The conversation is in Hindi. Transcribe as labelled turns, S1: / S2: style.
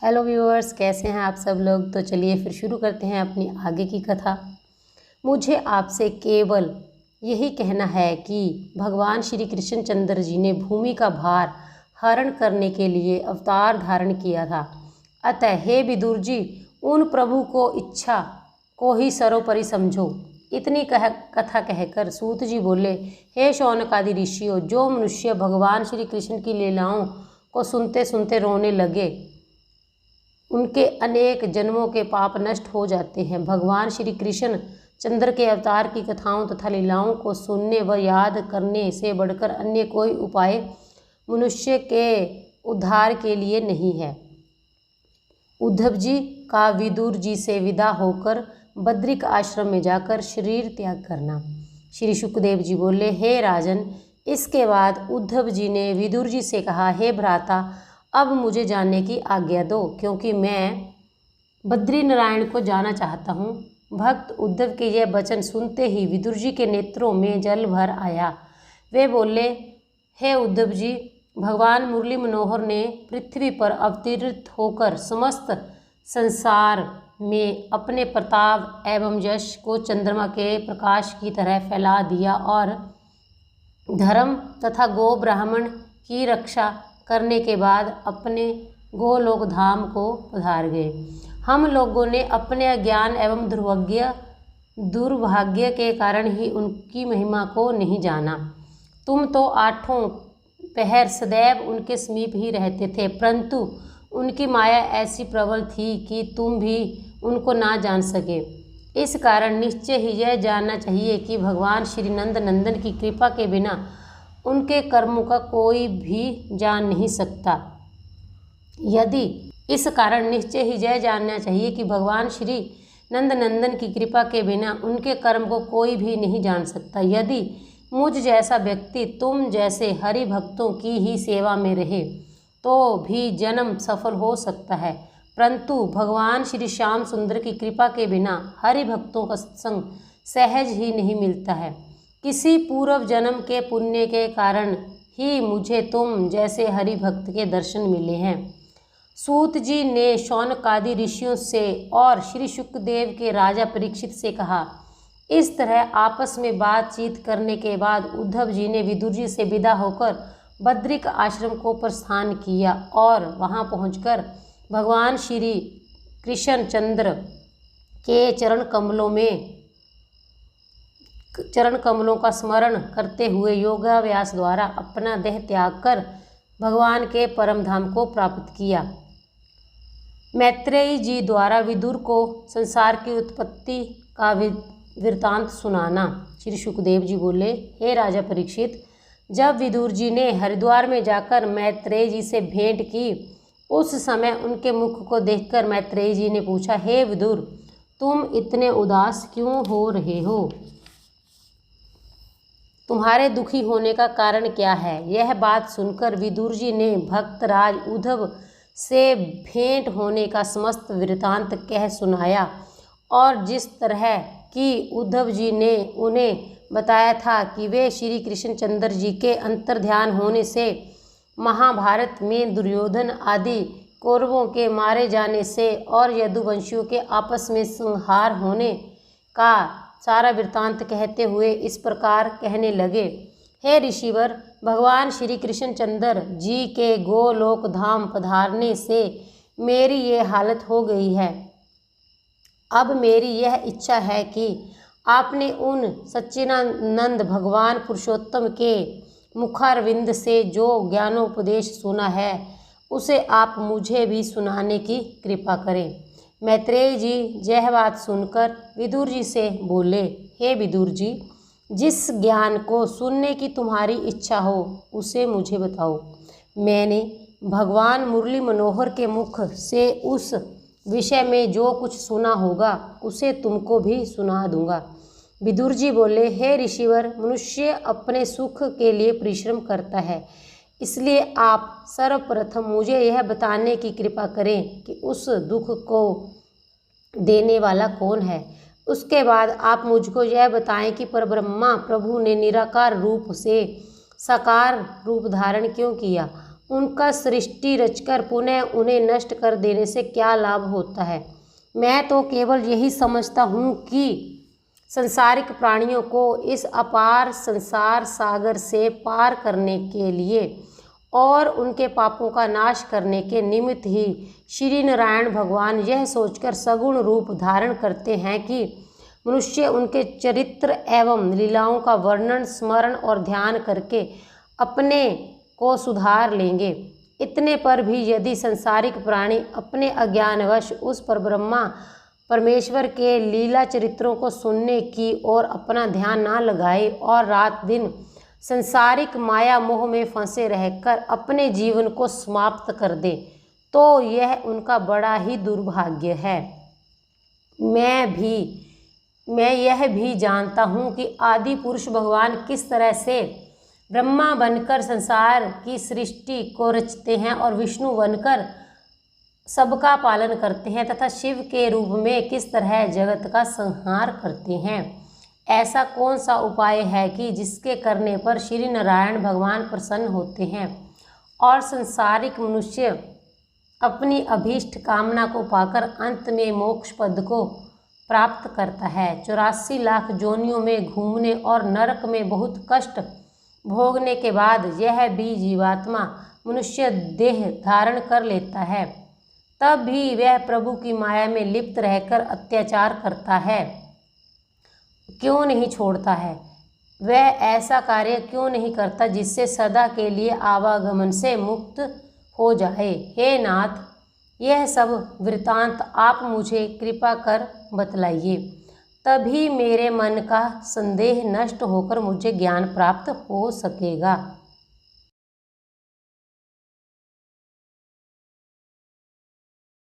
S1: हेलो व्यूअर्स, कैसे हैं आप सब लोग। तो चलिए फिर शुरू करते हैं अपनी आगे की कथा। मुझे आपसे केवल यही कहना है कि भगवान श्री कृष्णचंद्र जी ने भूमि का भार हरण करने के लिए अवतार धारण किया था। अतः हे विदुर जी, उन प्रभु को इच्छा को ही सर्वोपरि समझो। इतनी कथा कहकर सूत जी बोले, हे शौनक आदि ऋषियों, जो मनुष्य भगवान श्री कृष्ण की लीलाओं को सुनते सुनते रोने लगे उनके अनेक जन्मों के पाप नष्ट हो जाते हैं। भगवान श्री कृष्ण चंद्र के अवतार की कथाओं तथा लीलाओं को सुनने व याद करने से बढ़कर अन्य कोई उपाय मनुष्य के उद्धार के लिए नहीं है। उद्धव जी का विदुर जी से विदा होकर बद्रिक आश्रम में जाकर शरीर त्याग करना। श्री शुकदेव जी बोले, हे राजन, इसके बाद उद्धव जी ने विदुर जी से कहा, हे भ्राता, अब मुझे जाने की आज्ञा दो, क्योंकि मैं बद्री नारायण को जाना चाहता हूँ। भक्त उद्धव के यह वचन सुनते ही विदुर जी के नेत्रों में जल भर आया। वे बोले, हे उद्धव जी, भगवान मुरली मनोहर ने पृथ्वी पर अवतरित होकर समस्त संसार में अपने प्रताप एवं यश को चंद्रमा के प्रकाश की तरह फैला दिया और धर्म तथा गो ब्राह्मण की रक्षा करने के बाद अपने गोलोक धाम को पधार गए। हम लोगों ने अपने अज्ञान एवं दुर्भाग्य के कारण ही उनकी महिमा को नहीं जाना। तुम तो आठों पहर सदैव उनके समीप ही रहते थे, परंतु उनकी माया ऐसी प्रबल थी कि तुम भी उनको ना जान सके। इस कारण निश्चय ही यह जानना चाहिए कि भगवान श्री नंद नंदन की कृपा के बिना उनके कर्मों का कोई भी जान नहीं सकता। यदि इस कारण निश्चय ही यह जानना चाहिए कि भगवान श्री नंद नंदन की कृपा के बिना उनके कर्म को कोई भी नहीं जान सकता। यदि मुझ जैसा व्यक्ति तुम जैसे हरि भक्तों की ही सेवा में रहे तो भी जन्म सफल हो सकता है, परंतु भगवान श्री श्याम सुंदर की कृपा के बिना हरि भक्तों का सत्संग सहज ही नहीं मिलता है। किसी पूर्व जन्म के पुण्य के कारण ही मुझे तुम जैसे हरि भक्त के दर्शन मिले हैं। सूत जी ने शौनक आदि ऋषियों से और श्री शुकदेव के राजा परीक्षित से कहा। इस तरह आपस में बातचीत करने के बाद उद्धव जी ने विदुर जी से विदा होकर बद्रिक आश्रम को प्रस्थान किया और वहां पहुंचकर भगवान श्री कृष्ण चंद्र के चरण कमलों का स्मरण करते हुए योगाभ्यास द्वारा अपना देह त्याग कर भगवान के परम धाम को प्राप्त किया। मैत्रेयी जी द्वारा विदुर को संसार की उत्पत्ति का वृत्तांत सुनाना। श्री शुकदेव जी बोले, हे राजा परीक्षित, जब विदुर जी ने हरिद्वार में जाकर मैत्रेयी जी से भेंट की, उस समय उनके मुख को देखकर मैत्रेयी जी ने पूछा, हे विदुर, तुम इतने उदास क्यों हो रहे हो? तुम्हारे दुखी होने का कारण क्या है? यह बात सुनकर विदुर जी ने भक्तराज उद्धव से भेंट होने का समस्त वृत्तांत कह सुनाया और जिस तरह कि उद्धव जी ने उन्हें बताया था कि वे श्री कृष्णचंद्र जी के अंतर्ध्यान होने से, महाभारत में दुर्योधन आदि कौरवों के मारे जाने से और यदुवंशियों के आपस में संहार होने का सारा वृत्तांत कहते हुए इस प्रकार कहने लगे, हे ऋषिवर, भगवान श्री कृष्णचंद्र जी के गोलोक धाम पधारने से मेरी ये हालत हो गई है। अब मेरी यह इच्छा है कि आपने उन सच्चिदानंद भगवान पुरुषोत्तम के मुखारविंद से जो ज्ञानोपदेश सुना है उसे आप मुझे भी सुनाने की कृपा करें। मैत्रेयी जी यह बात सुनकर विदुर जी से बोले, हे विदुर जी, जिस ज्ञान को सुनने की तुम्हारी इच्छा हो उसे मुझे बताओ। मैंने भगवान मुरली मनोहर के मुख से उस विषय में जो कुछ सुना होगा उसे तुमको भी सुना दूंगा। विदुर जी बोले, हे ऋषिवर, मनुष्य अपने सुख के लिए परिश्रम करता है, इसलिए आप सर्वप्रथम मुझे यह बताने की कृपा करें कि उस दुख को देने वाला कौन है। उसके बाद आप मुझको यह बताएं कि परब्रह्मा प्रभु ने निराकार रूप से साकार रूप धारण क्यों किया उनका सृष्टि रचकर पुनः उन्हें नष्ट कर देने से क्या लाभ होता है। मैं तो केवल यही समझता हूँ कि संसारिक प्राणियों को इस अपार संसार सागर से पार करने के लिए और उनके पापों का नाश करने के निमित्त ही श्री नारायण भगवान यह सोचकर सगुण रूप धारण करते हैं कि मनुष्य उनके चरित्र एवं लीलाओं का वर्णन, स्मरण और ध्यान करके अपने को सुधार लेंगे। इतने पर भी यदि संसारिक प्राणी अपने अज्ञानवश उस परब्रह्मा परमेश्वर के लीला चरित्रों को सुनने की ओर अपना ध्यान ना लगाए और रात दिन संसारिक माया मोह में फंसे रहकर अपने जीवन को समाप्त कर दे, तो यह उनका बड़ा ही दुर्भाग्य है। मैं यह भी जानता हूँ कि आदि पुरुष भगवान किस तरह से ब्रह्मा बनकर संसार की सृष्टि को रचते हैं और विष्णु बनकर सबका पालन करते हैं तथा शिव के रूप में किस तरह जगत का संहार करते हैं। ऐसा कौन सा उपाय है कि जिसके करने पर श्री नारायण भगवान प्रसन्न होते हैं और संसारिक मनुष्य अपनी अभीष्ट कामना को पाकर अंत में मोक्ष पद को प्राप्त करता है। 84 लाख जोनियों में घूमने और नरक में बहुत कष्ट भोगने के बाद यह भी जीवात्मा मनुष्य देह धारण कर लेता है, तब भी वह प्रभु की माया में लिप्त रहकर अत्याचार करता है, क्यों नहीं छोड़ता है। वह ऐसा कार्य क्यों नहीं करता जिससे सदा के लिए आवागमन से मुक्त हो जाए। हे नाथ, यह सब वृतांत आप मुझे कृपा कर बतलाइए, तभी मेरे मन का संदेह नष्ट होकर मुझे ज्ञान प्राप्त हो सकेगा।